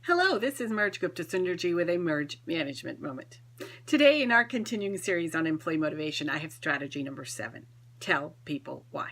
Hello, this is Gupta-Sunderji with a Merge Management Moment. Today, in our continuing series on employee motivation, I have strategy number 7. Tell people why.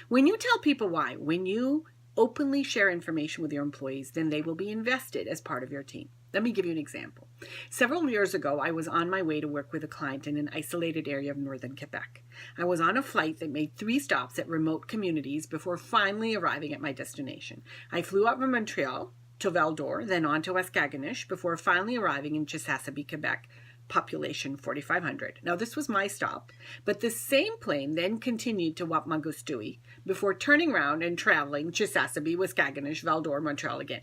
When you tell people why, when you openly share information with your employees, then they will be invested as part of your team. Let me give you an example. Several years ago, I was on my way to work with a client in an isolated area of northern Quebec. I was on a flight that made 3 stops at remote communities before finally arriving at my destination. I flew out from Montreal to Val-d'Or, then on to Waskaganish, before finally arriving in Chisasibi, Quebec, population 4,500. Now, this was my stop, but the same plane then continued to Wapmangustui before turning around and traveling Chisasibi, Waskaganish, Val-d'Or, Montreal again.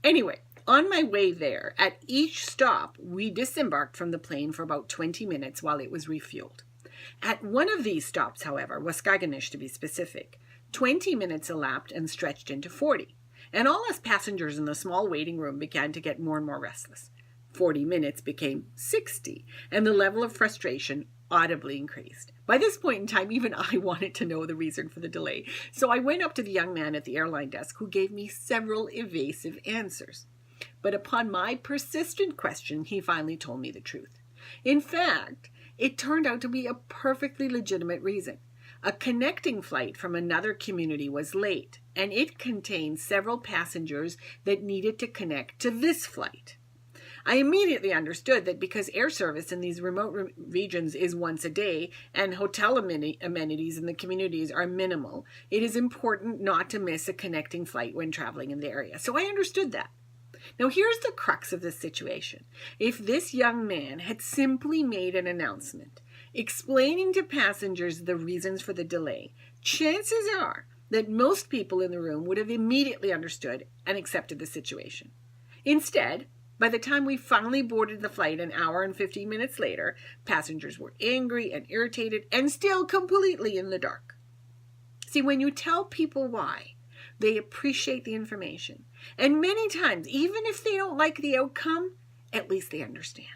Anyway, on my way there, at each stop, we disembarked from the plane for about 20 minutes while it was refueled. At one of these stops, however, Waskaganish to be specific, 20 minutes elapsed and stretched into 40. And all us passengers in the small waiting room began to get more and more restless. 40 minutes became 60, and the level of frustration audibly increased. By this point in time, even I wanted to know the reason for the delay. So I went up to the young man at the airline desk who gave me several evasive answers. But upon my persistent question, he finally told me the truth. In fact, it turned out to be a perfectly legitimate reason. A connecting flight from another community was late, and it contained several passengers that needed to connect to this flight. I immediately understood that because air service in these remote regions is once a day and hotel amenities in the communities are minimal, it is important not to miss a connecting flight when traveling in the area. So I understood that. Now, here's the crux of this situation. If this young man had simply made an announcement explaining to passengers the reasons for the delay, chances are that most people in the room would have immediately understood and accepted the situation. Instead, by the time we finally boarded the flight an hour and 15 minutes later, passengers were angry and irritated and still completely in the dark. See, when you tell people why, they appreciate the information. And many times, even if they don't like the outcome, at least they understand.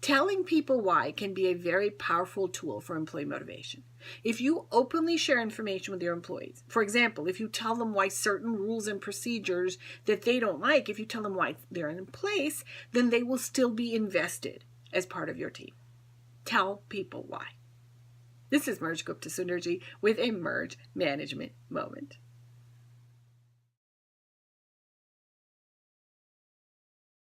Telling people why can be a very powerful tool for employee motivation. If you openly share information with your employees, for example, if you tell them why certain rules and procedures that they don't like, if you tell them why they're in place, then they will still be invested as part of your team. Tell people why. This is Gupta-Sunderji with a Merge Management Moment.